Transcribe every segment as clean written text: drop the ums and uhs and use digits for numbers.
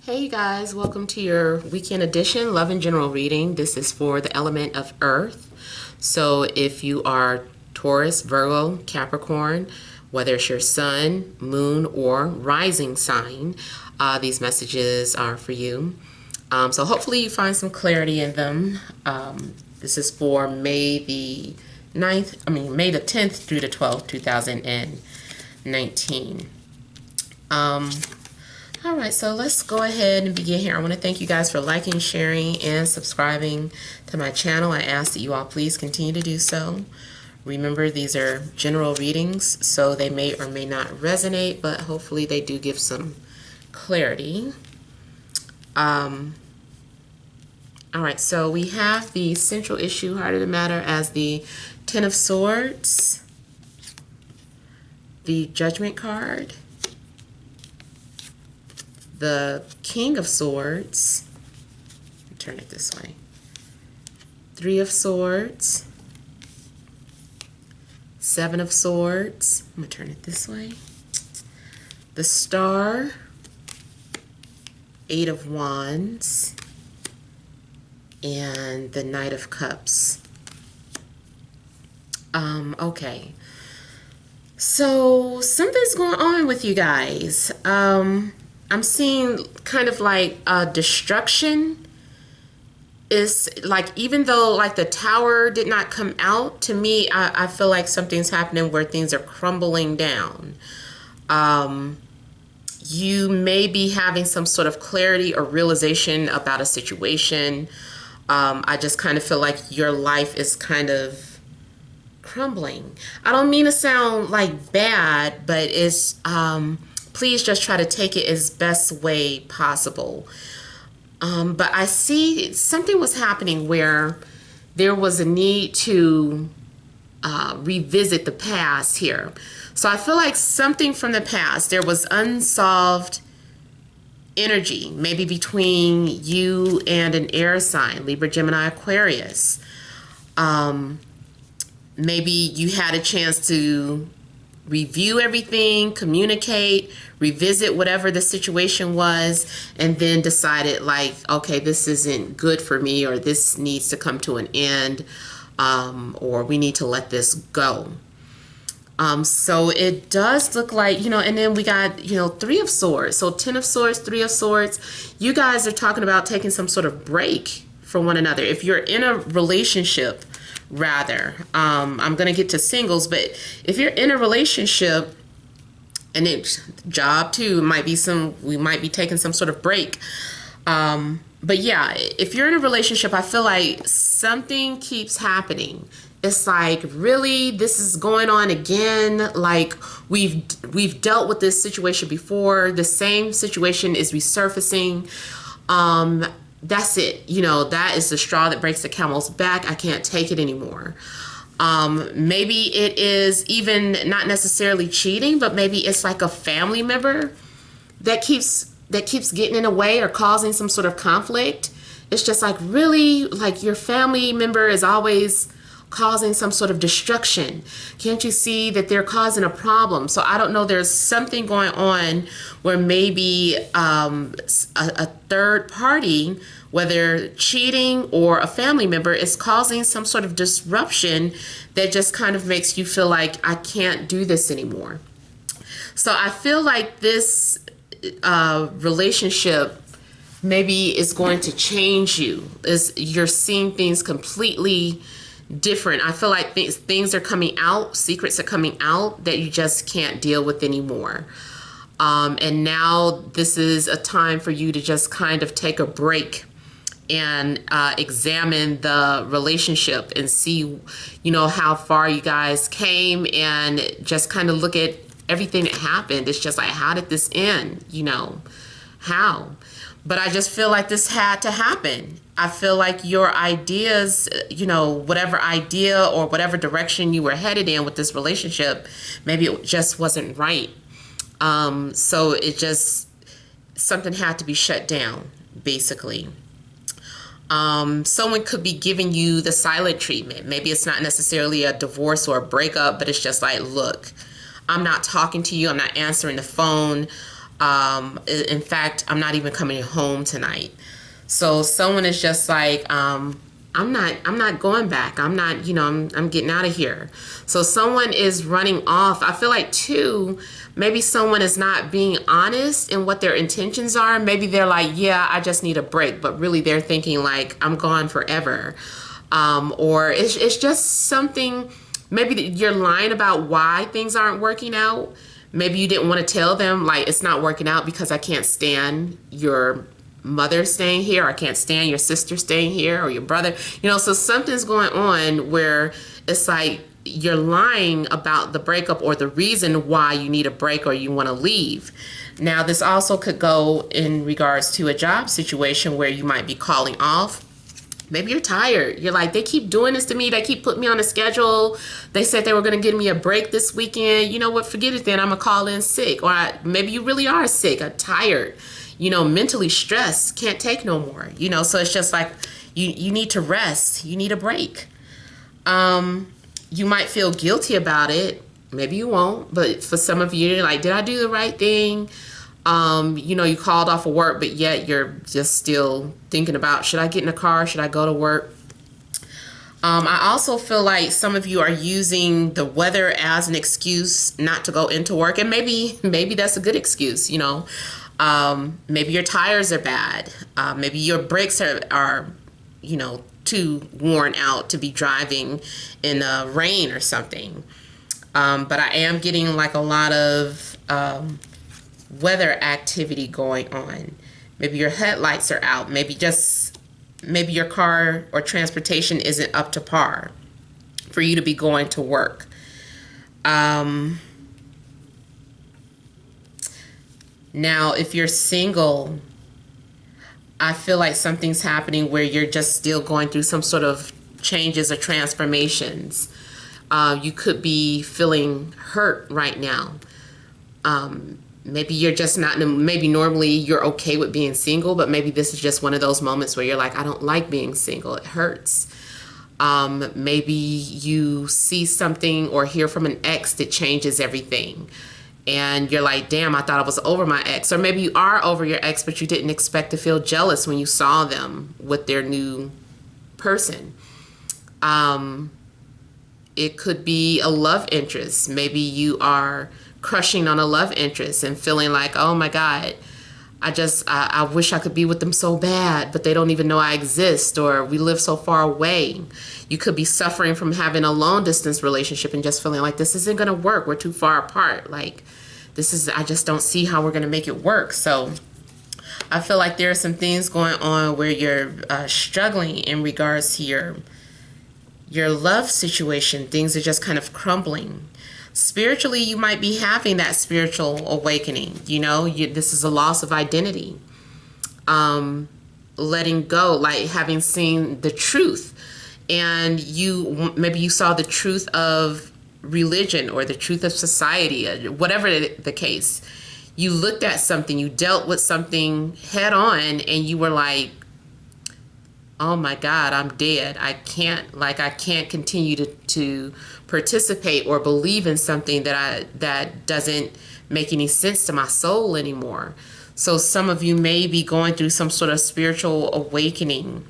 Hey you guys, welcome to your weekend edition love and general reading. This is for the element of earth. So if you are Taurus, Virgo, Capricorn, whether it's your sun, moon, or rising sign, these messages are for you. So hopefully you find some clarity in them. This is for May the 10th through the 12th, 2019. All right, so let's go ahead and begin here. I want to thank you guys for liking, sharing, and subscribing to my channel. I ask that you all please continue to do so. Remember, these are general readings, so they may or may not resonate, but hopefully they do give some clarity. All right, so we have the central issue, heart of the matter, as the Ten of Swords, the Judgment card, the King of Swords, turn it this way, Three of Swords, Seven of Swords, I'm going to turn it this way, the Star, Eight of Wands, and the Knight of Cups. Okay, so something's going on with you guys. I'm seeing kind of like destruction. Is like, even though like the tower did not come out, to me, I feel like something's happening where things are crumbling down. You may be having some sort of clarity or realization about a situation. I just kind of feel like your life is kind of crumbling. I don't mean to sound like bad, but it's please just try to take it as best way possible. But I see something was happening where there was a need to revisit the past here. So I feel like something from the past, there was unsolved energy, maybe between you and an air sign, Libra, Gemini, Aquarius. Maybe you had a chance to review everything, communicate, revisit whatever the situation was, and then decided like, okay, this isn't good for me, or this needs to come to an end, or we need to let this go. So it does look like, and then we got, Three of Swords. So Ten of Swords, Three of Swords. You guys are talking about taking some sort of break from one another. If you're in a relationship, rather, I'm going to get to singles, but if you're in a relationship, and it's job too, we might be taking some sort of break. But yeah, if you're in a relationship, I feel like something keeps happening. It's like, really, this is going on again. Like we've dealt with this situation before. The same situation is resurfacing. That's it. That is the straw that breaks the camel's back. I can't take it anymore. Maybe it is even not necessarily cheating, but maybe it's like a family member that keeps getting in the way or causing some sort of conflict. It's just like, really, like your family member is always causing some sort of destruction. Can't you see that they're causing a problem? So I don't know, there's something going on where maybe a third party, whether cheating or a family member, is causing some sort of disruption that just kind of makes you feel like, I can't do this anymore. So I feel like this relationship maybe is going to change you. You're seeing things completely different. I feel like things are coming out, secrets are coming out that you just can't deal with anymore. And now this is a time for you to just kind of take a break and examine the relationship and see, how far you guys came, and just kind of look at everything that happened. It's just like, how did this end? How? But I just feel like this had to happen. I feel like your ideas, whatever idea or whatever direction you were headed in with this relationship, maybe it just wasn't right. So something had to be shut down, basically. Someone could be giving you the silent treatment. Maybe it's not necessarily a divorce or a breakup, but it's just like, look, I'm not talking to you. I'm not answering the phone. In fact, I'm not even coming home tonight. So someone is just like, I'm not going back. I'm not, I'm getting out of here. So someone is running off. I feel like too, maybe someone is not being honest in what their intentions are. Maybe they're like, yeah, I just need a break. But really they're thinking like, I'm gone forever. Or it's just something, maybe you're lying about why things aren't working out. Maybe you didn't want to tell them like, it's not working out because I can't stand your mother staying here, or I can't stand your sister staying here, or your brother, so something's going on where it's like you're lying about the breakup or the reason why you need a break or you want to leave. Now, this also could go in regards to a job situation where you might be calling off. Maybe you're tired. You're like, they keep doing this to me. They keep putting me on a schedule. They said they were going to give me a break this weekend. You know what? Forget it then. I'm going to call in sick. Or maybe you really are sick. I'm tired. Mentally stressed, can't take no more, so it's just like you need to rest. You need a break. You might feel guilty about it. Maybe you won't, but for some of you, you're like, did I do the right thing? You called off of work, but yet you're just still thinking about, should I get in a car? Should I go to work? I also feel like some of you are using the weather as an excuse not to go into work, and maybe that's a good excuse, Maybe your tires are bad. Maybe your brakes are too worn out to be driving in the rain or something. But I am getting like a lot of weather activity going on. Maybe your headlights are out. Maybe your car or transportation isn't up to par for you to be going to work. Now, if you're single, I feel like something's happening where you're just still going through some sort of changes or transformations. You could be feeling hurt right now. Maybe you're just not, maybe normally you're okay with being single, but maybe this is just one of those moments where you're like, I don't like being single. It hurts. Maybe you see something or hear from an ex that changes everything. And you're like, damn, I thought I was over my ex. Or maybe you are over your ex, but you didn't expect to feel jealous when you saw them with their new person. It could be a love interest. Maybe you are crushing on a love interest and feeling like, oh my God, I wish I could be with them so bad, but they don't even know I exist, or we live so far away. You could be suffering from having a long distance relationship and just feeling like this isn't going to work. We're too far apart. Like I just don't see how we're going to make it work. So I feel like there are some things going on where you're struggling in regards to your love situation. Things are just kind of crumbling. Spiritually, you might be having that spiritual awakening. This is a loss of identity. Letting go, like having seen the truth. And maybe you saw the truth of religion or the truth of society, whatever the case. You looked at something, you dealt with something head on, and you were like, oh my God, I'm dead. I can't continue to participate or believe in something that doesn't make any sense to my soul anymore. So some of you may be going through some sort of spiritual awakening,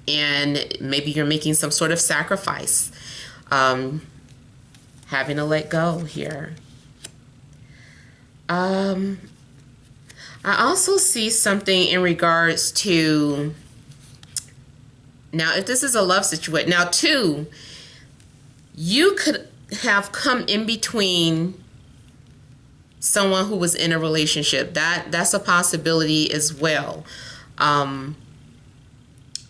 and maybe you're making some sort of sacrifice, having to let go here. I also see something in regards to, now if this is a love situation, now too, you could have come in between someone who was in a relationship. That's a possibility as well.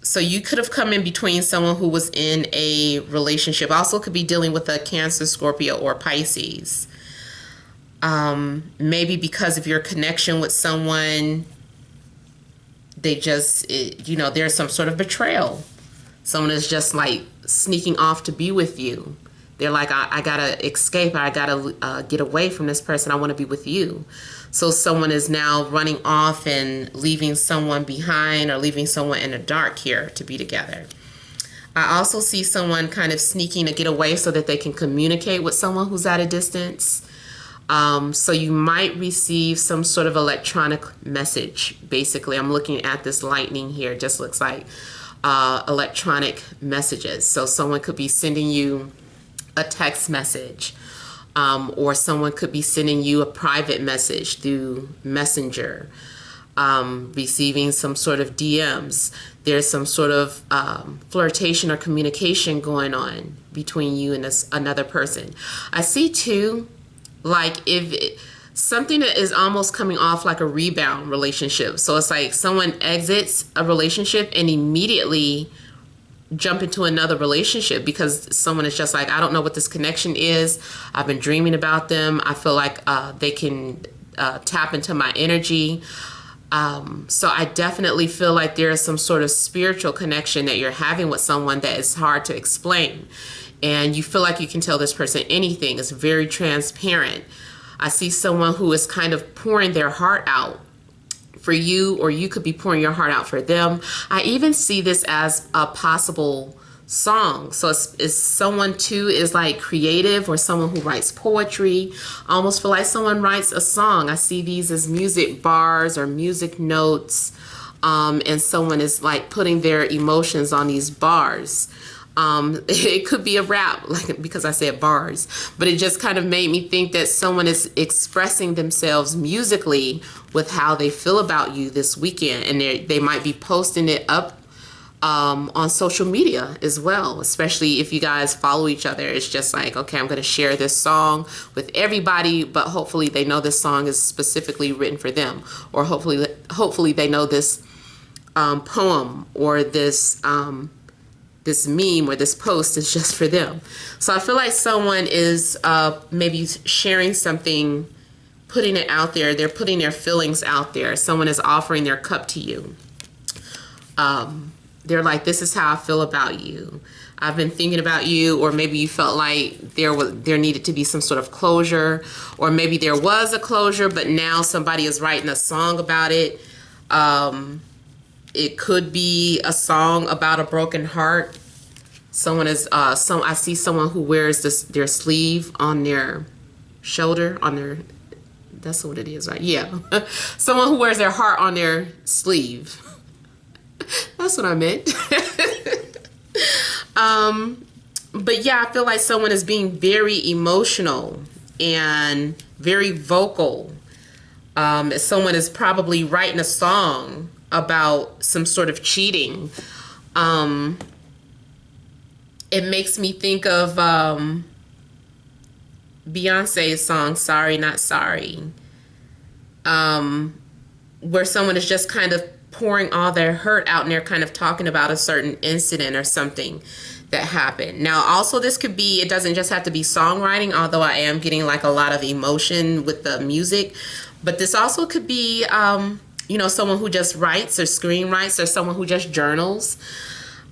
So you could have come in between someone who was in a relationship. Also could be dealing with a Cancer, Scorpio, or Pisces. Maybe because of your connection with someone, they just, there's some sort of betrayal. Someone is just like sneaking off to be with you. They're like, I gotta escape. I gotta get away from this person. I want to be with you. So someone is now running off and leaving someone behind, or leaving someone in the dark here to be together. I also see someone kind of sneaking to get away so that they can communicate with someone who's at a distance. So you might receive some sort of electronic message. Basically, I'm looking at this lightning here. It just looks like electronic messages. So someone could be sending you a text message, or someone could be sending you a private message through Messenger, receiving some sort of DMs. There's some sort of flirtation or communication going on between you and another person. I see too, like something that is almost coming off like a rebound relationship. So it's like someone exits a relationship and immediately jump into another relationship because someone is just like, I don't know what this connection is. I've been dreaming about them. I feel like they can tap into my energy. So I definitely feel like there is some sort of spiritual connection that you're having with someone that is hard to explain. And you feel like you can tell this person anything. It's very transparent. I see someone who is kind of pouring their heart out for you, or you could be pouring your heart out for them. I even see this as a possible song. So it's someone too is like creative, or someone who writes poetry. I almost feel like someone writes a song. I see these as music bars or music notes, and someone is like putting their emotions on these bars. It could be a rap, like, because I said bars, but it just kind of made me think that someone is expressing themselves musically with how they feel about you this weekend, and they might be posting it up on social media as well, especially if you guys follow each other. It's just like, okay, I'm going to share this song with everybody, but hopefully they know this song is specifically written for them, or hopefully they know this poem, or this meme, or this post is just for them. So I feel like someone is maybe sharing something, putting it out there. They're putting their feelings out there. Someone is offering their cup to you. They're like, this is how I feel about you. I've been thinking about you. Or maybe you felt like there needed to be some sort of closure, or maybe there was a closure, but now somebody is writing a song about it. It could be a song about a broken heart. Someone is I see someone who wears their sleeve on their shoulder, on their, that's what it is, right? Yeah. Someone who wears their heart on their sleeve. That's what I meant. But yeah, I feel like someone is being very emotional and very vocal. Someone is probably writing a song about some sort of cheating. It makes me think of Beyonce's song, Sorry Not Sorry, where someone is just kind of pouring all their hurt out, and they're kind of talking about a certain incident or something that happened. Now, also, this could be, it doesn't just have to be songwriting, although I am getting like a lot of emotion with the music, but this also could be, you know, someone who just writes or screenwrites, or someone who just journals.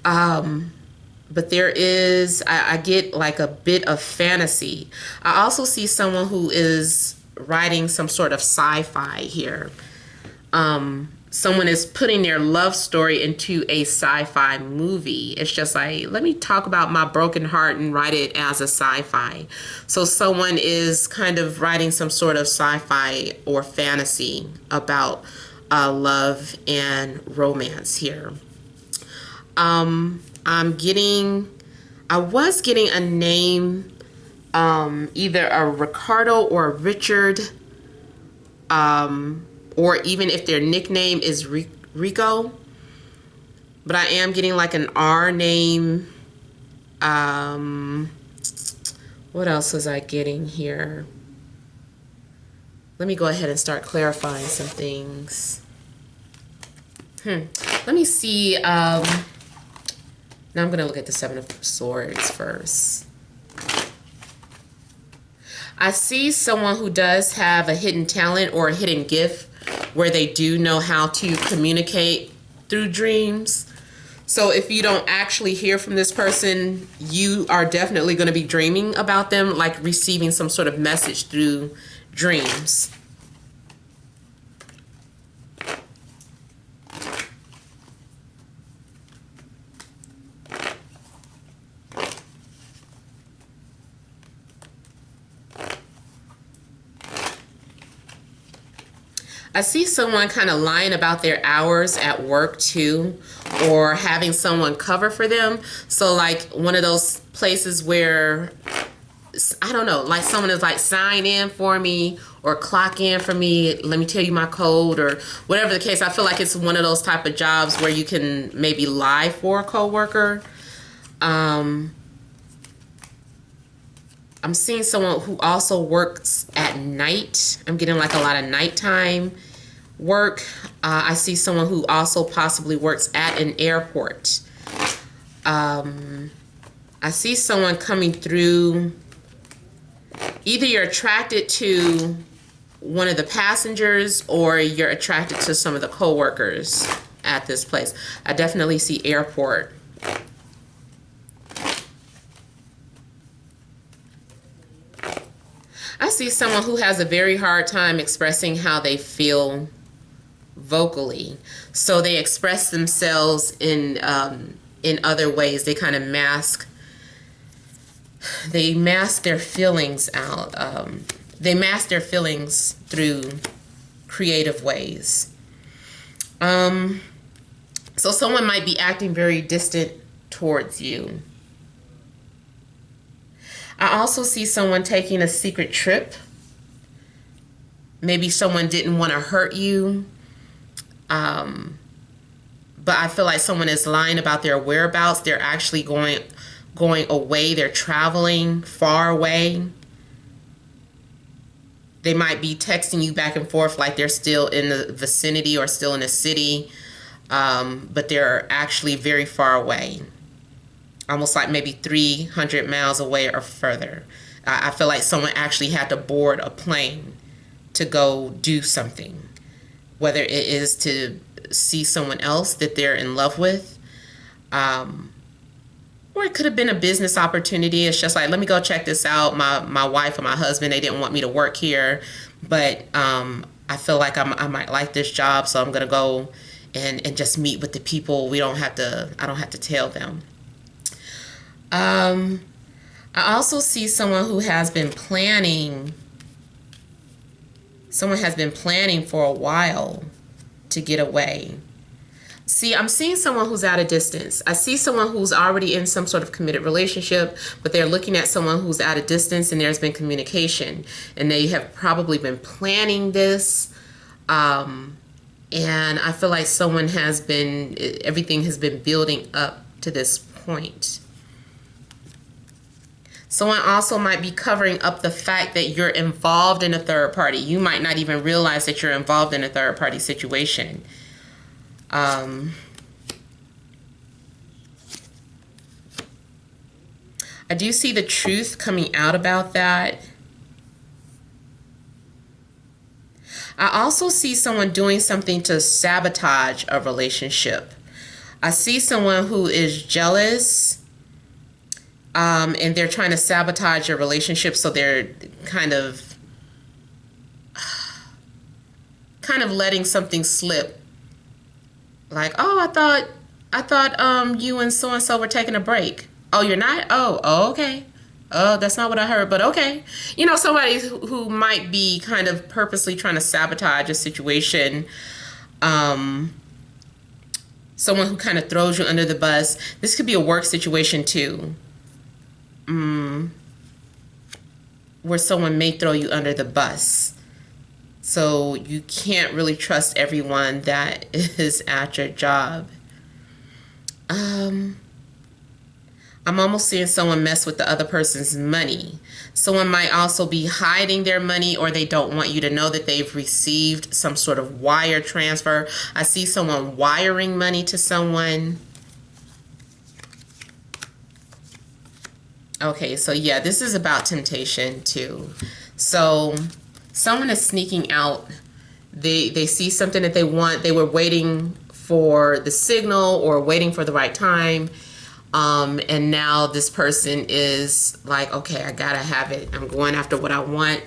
But there is, I get like a bit of fantasy. I also see someone who is writing some sort of sci-fi here. Someone is putting their love story into a sci-fi movie. It's just like, let me talk about my broken heart and write it as a sci-fi. So someone is kind of writing some sort of sci-fi or fantasy about love and romance here. I was getting a name, either a Ricardo or a Richard, or even if their nickname is Rico, but I am getting like an R name. What else was I getting here? Let me go ahead and start clarifying some things. Let me see. Now I'm going to look at the Seven of Swords first. I see someone who does have a hidden talent or a hidden gift where they do know how to communicate through dreams. So if you don't actually hear from this person, you are definitely going to be dreaming about them, like receiving some sort of message through dreams. I see someone kind of lying about their hours at work too, or having someone cover for them. So like one of those places where, I don't know, like someone is like, sign in for me or clock in for me, let me tell you my code, or whatever the case. I feel like it's one of those type of jobs where you can maybe lie for a coworker. I'm seeing someone who also works at night. I'm getting like a lot of nighttime work. I see someone who also possibly works at an airport. I see someone coming through. Either you're attracted to one of the passengers or you're attracted to some of the coworkers at this place. I definitely see airport. I see someone who has a very hard time expressing how they feel vocally. So they express themselves in other ways. They kind of mask their feelings out. They mask their feelings through creative ways. So someone might be acting very distant towards you. I also see someone taking a secret trip. Maybe someone didn't want to hurt you. But I feel like someone is lying about their whereabouts. They're actually going away. They're traveling far away. They might be texting you back and forth like they're still in the vicinity or still in the city. But they're actually very far away. Almost like maybe 300 miles away or further. I feel like someone actually had to board a plane to go do something. Whether it is to see someone else that they're in love with. Or it could have been a business opportunity. It's just like, let me go check this out. My wife or my husband, they didn't want me to work here. But I feel like I might like this job. So I'm going to go and just meet with the people. I don't have to tell them. I also see someone who has been planning. Someone has been planning for a while to get away. See, I'm seeing someone who's at a distance. I see someone who's already in some sort of committed relationship, but they're looking at someone who's at a distance and there's been communication. And they have probably been planning this. And I feel like everything has been building up to this point. Someone also might be covering up the fact that you're involved in a third party. You might not even realize that you're involved in a third party situation. I do see the truth coming out about that. I also see someone doing something to sabotage a relationship. I see someone who is jealous. And they're trying to sabotage your relationship, so they're kind of letting something slip. Like, oh, I thought you and so and so were taking a break. Oh, you're not? Oh, okay. Oh, that's not what I heard, but okay. You know, somebody who might be kind of purposely trying to sabotage a situation. Someone who kind of throws you under the bus. This could be a work situation too. Where someone may throw you under the bus. So you can't really trust everyone that is at your job. I'm almost seeing someone mess with the other person's money. Someone might also be hiding their money, or they don't want you to know that they've received some sort of wire transfer. I see someone wiring money to someone. Okay, so yeah, this is about temptation too. So someone is sneaking out. They see something that they want. They were waiting for the signal or waiting for the right time. And now this person is like, okay, I gotta have it. I'm going after what I want.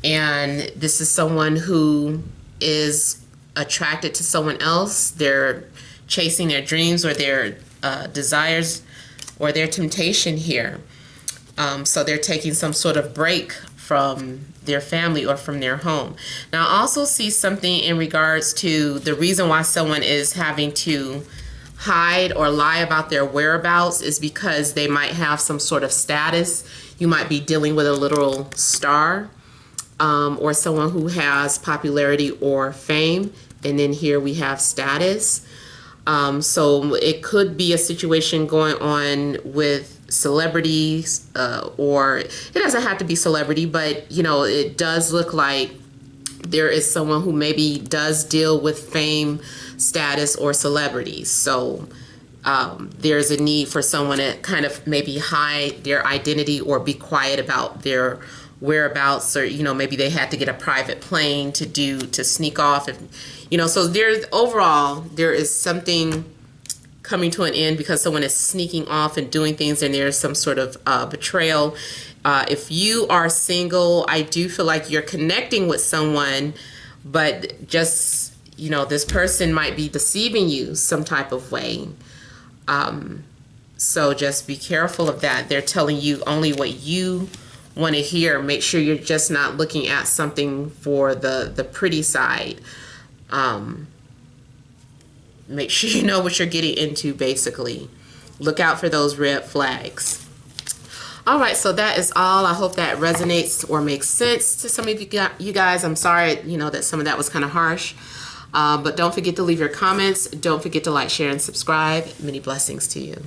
And this is someone who is attracted to someone else. They're chasing their dreams or their desires or their temptation here. So they're taking some sort of break from their family or from their home. Now, I also see something in regards to the reason why someone is having to hide or lie about their whereabouts is because they might have some sort of status. You might be dealing with a literal star, or someone who has popularity or fame. And then here we have status. So it could be a situation going on with celebrities, or it doesn't have to be celebrity, but you know, it does look like there is someone who maybe does deal with fame, status, or celebrities. So there's a need for someone to kind of maybe hide their identity or be quiet about their whereabouts, or you know, maybe they had to get a private plane to sneak off, and you know, so there's overall there is something coming to an end because someone is sneaking off and doing things, and there's some sort of betrayal. If you are single, I do feel like you're connecting with someone, but just, you know, this person might be deceiving you some type of way. So just be careful of that. They're telling you only what you want to hear. Make sure you're just not looking at something for the pretty side. Make sure you know what you're getting into, basically. Look out for those red flags. All right, so that is all. I hope that resonates or makes sense to some of you guys. I'm sorry, you know, that some of that was kind of harsh. But don't forget to leave your comments. Don't forget to like, share, and subscribe. Many blessings to you.